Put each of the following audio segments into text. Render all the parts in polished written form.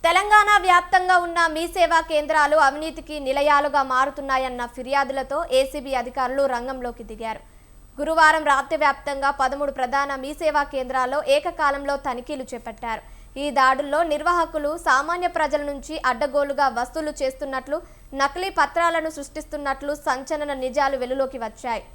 తెలంగాణ వ్యాప్తంగా ఉన్న మీ సేవా కేంద్రాలు అవినీతికి నిలయాలుగా మారుతున్నాయన్న ఫిర్యాదులతో ఏసీబీ అధికారులు రంగంలోకి దిగారు. గురువారం రాష్ట్ర వ్యాప్తంగా 13 ప్రధాన మీ సేవా కేంద్రాల్లో ఏకకాలంలో తనిఖీలు చేపట్టారు. ఈ దాడుల్లో నిర్వాహకులు సామాన్య ప్రజల నుంచి అడ్డగోలుగా వసూలు చేస్తున్నట్లు, నకిలీ పత్రాలను సృష్టిస్తున్నట్లు సంచలన నిజాలు వెలుగులోకి వచ్చాయి.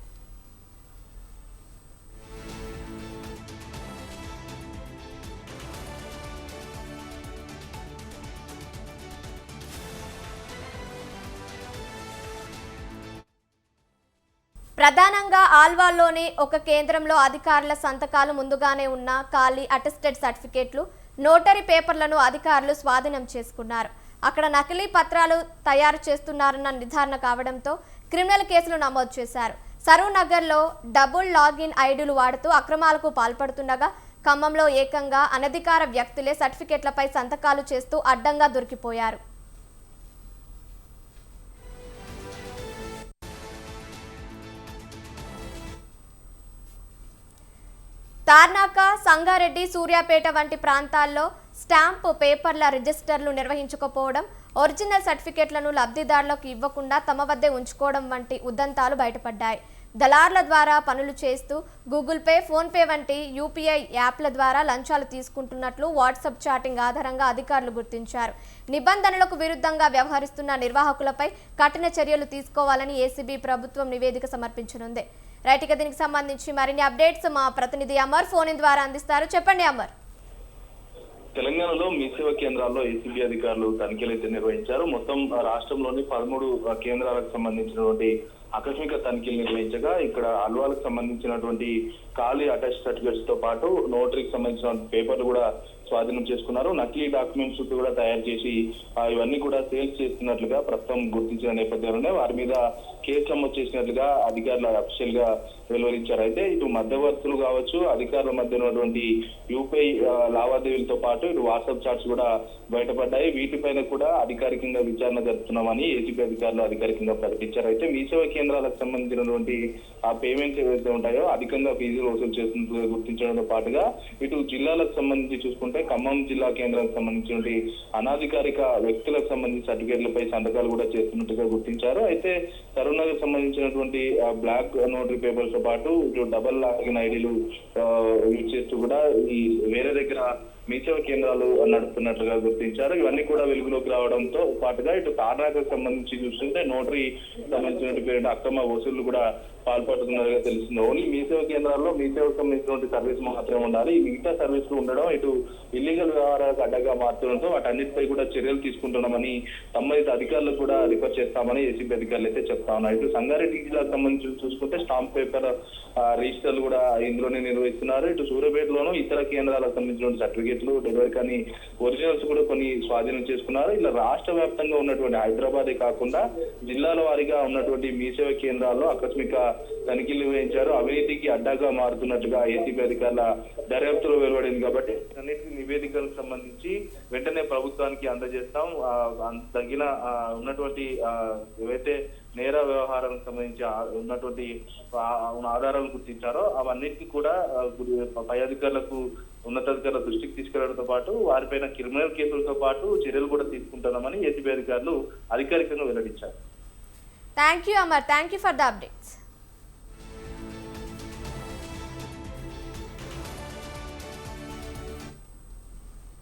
ప్రధానంగా ఆల్వాల్లోని ఒక కేంద్రంలో అధికారుల సంతకాలు ముందుగానే ఉన్న ఖాళీ అటెస్టెడ్ సర్టిఫికేట్లు, నోటరీ పేపర్లను అధికారులు స్వాధీనం చేసుకున్నారు. అక్కడ నకిలీ పత్రాలు తయారు చేస్తున్నారన్న నిర్ధారణ కావడంతో క్రిమినల్ కేసులు నమోదు చేశారు. సరూర్ నగర్లో డబుల్ లాగిన్ ఐడీలు వాడుతూ అక్రమాలకు పాల్పడుతుండగా ఖమ్మంలో ఏకంగా అనధికార వ్యక్తులే సర్టిఫికేట్లపై సంతకాలు చేస్తూ అడ్డంగా దొరికిపోయారు. తార్నాక, సంగారెడ్డి, సూర్యాపేట వంటి ప్రాంతాల్లో స్టాంపు పేపర్ల రిజిస్టర్లు నిర్వహించకపోవడం, ఒరిజినల్ సర్టిఫికేట్లను లబ్ధిదారులకు ఇవ్వకుండా తమ వద్దే ఉంచుకోవడం వంటి ఉదంతాలు బయటపడ్డాయి. దళార్ల ద్వారా పనులు చేస్తూ గూగుల్ పే, ఫోన్ పే వంటి యూపీఐ యాప్ల ద్వారా లంచాలు తీసుకుంటున్నట్లు వాట్సాప్ చాటింగ్ ఆధారంగా అధికారులు గుర్తించారు. నిబంధనలకు విరుద్ధంగా వ్యవహరిస్తున్న నిర్వాహకులపై కఠిన చర్యలు తీసుకోవాలని ఏసీబీ ప్రభుత్వం నివేదిక సమర్పించనుంది. రైట్, ఇక దీనికి సంబంధించి మరిన్ని అప్డేట్స్ మా ప్రతినిధి అమర్ ఫోన్ ద్వారా అందిస్తారు. చెప్పండి అమర్. తెలంగాణలో మీ సేవా కేంద్రాల్లో ఏసీబీ అధికారులు తనిఖీలు అయితే నిర్వహించారు. మొత్తం రాష్ట్రంలోని 13 కేంద్రాలకు సంబంధించినటువంటి ఆకస్మిక తనిఖీలు నిర్వహించగా ఇక్కడ అల్వాలకు సంబంధించినటువంటి ఖాళీ అటాచ్ సర్టిఫికేట్స్ తో పాటు నోటరీకి సంబంధించిన పేపర్లు కూడా స్వాధీనం చేసుకున్నారు. నకిలీ డాక్యుమెంట్స్ కూడా తయారు చేసి ఇవన్నీ కూడా సేల్స్ చేస్తున్నట్లుగా ప్రస్తుతం గుర్తించిన నేపథ్యంలోనే వారి మీద కేసు నమోదు చేసినట్లుగా అధికారులు అఫీషియల్ గా వెలువరించారు. అయితే ఇటు మధ్యవర్తులు కావచ్చు, అధికారుల మధ్య ఉన్నటువంటి యూపీఐ లావాదేవీలతో పాటు ఇటు వాట్సాప్ చాట్స్ కూడా బయటపడ్డాయి. వీటిపైన కూడా అధికారికంగా విచారణ జరుపుతున్నామని ఏసీబీ అధికారులు అధికారికంగా ప్రకటించారు. అయితే మీ సేవా కేంద్రాలకు సంబంధించినటువంటి ఆ పేమెంట్స్ ఏవైతే ఉంటాయో అధికంగా ఫీజులు వసూలు చేస్తున్నట్లుగా గుర్తించడంతో పాటుగా ఇటు జిల్లాలకు సంబంధించి చూసుకుంటే ఖమ్మం జిల్లా కేంద్రానికి సంబంధించినటువంటి అనాధికారిక వ్యక్తులకు సంబంధించిన సర్టిఫికేట్లపై సంతకాలు కూడా చేస్తున్నట్టుగా గుర్తించారు. అయితే సరూర్ నగర్ సంబంధించినటువంటి బ్లాక్ నోటరీ పేపర్స్ తో పాటు ఇటు డబల్ లాగిన్ ఐడీలు యూజ్ చేస్తూ కూడా ఈ వేరే దగ్గర మీ సేవా కేంద్రాలు నడుపుతున్నట్లుగా గుర్తించారు. ఇవన్నీ కూడా వెలుగులోకి రావడంతో పాటుగా ఇటు తార్నాకకు సంబంధించి చూస్తుంటే నోటరీ సంబంధించినటువంటి అక్రమ వసూళ్లు కూడా పాల్పడుతున్నట్టుగా తెలుస్తుంది. ఓన్లీ మీ సేవా కేంద్రాల్లో మీ సేవకు సంబంధించినటువంటి సర్వీస్ మాత్రమే ఉండాలి. ఈ మిగతా సర్వీసులు ఉండడం ఇటు ఇల్లీగల్ వ్యవహారాలకు అడ్డగా మారుతుండటంతో వాటన్నిటిపై కూడా చర్యలు తీసుకుంటున్నామని సంబంధిత అధికారులు కూడా రిఫర్ చేస్తామని ఏసీబీ అధికారులు అయితే చెప్తా ఉన్నారు. ఇటు సంగారెడ్డి జిల్లాకు సంబంధించి చూసుకుంటే స్టాంప్ పేపర్ రిజిస్టర్లు కూడా ఇందులోనే నిర్వహిస్తున్నారు. ఇటు సూర్యాపేటలోనూ ఇతర కేంద్రాలకు సంబంధించిన సర్టిఫికేట్లు డెలివరీ కానీ ఒరిజినల్స్ కూడా కొన్ని స్వాధీనం చేసుకున్నారు. ఇలా రాష్ట్ర వ్యాప్తంగా ఉన్నటువంటి హైదరాబాదే కాకుండా జిల్లాల వారీగా ఉన్నటువంటి మీ సేవా కేంద్రాల్లో ఆకస్మిక తనిఖీలు నిర్వహించారు. అవినీతికి అడ్డాగా మారుతున్నట్టుగా ఏసీబీ అధికారుల దర్యాప్తులో వెలువడింది. కాబట్టి అన్నిటి నివేదికలకు సంబంధించి వెంటనే ప్రభుత్వానికి అందజేస్తాం. తగిన ఉన్నటువంటి ఏవైతే నేర వ్యవహారాలకు సంబంధించి ఉన్నటువంటి ఆధారాలు గుర్తించారో అవన్నిటికీ కూడా పై అధికారులకు ఉన్నతాధికారుల దృష్టికి తీసుకెళ్లడంతో పాటు వారిపైన క్రిమినల్ కేసులతో పాటు చర్యలు కూడా తీసుకుంటున్నామని ఏసీబీ అధికారులు అధికారికంగా వెల్లడించారు. Thank you Amar, thank you for the updates.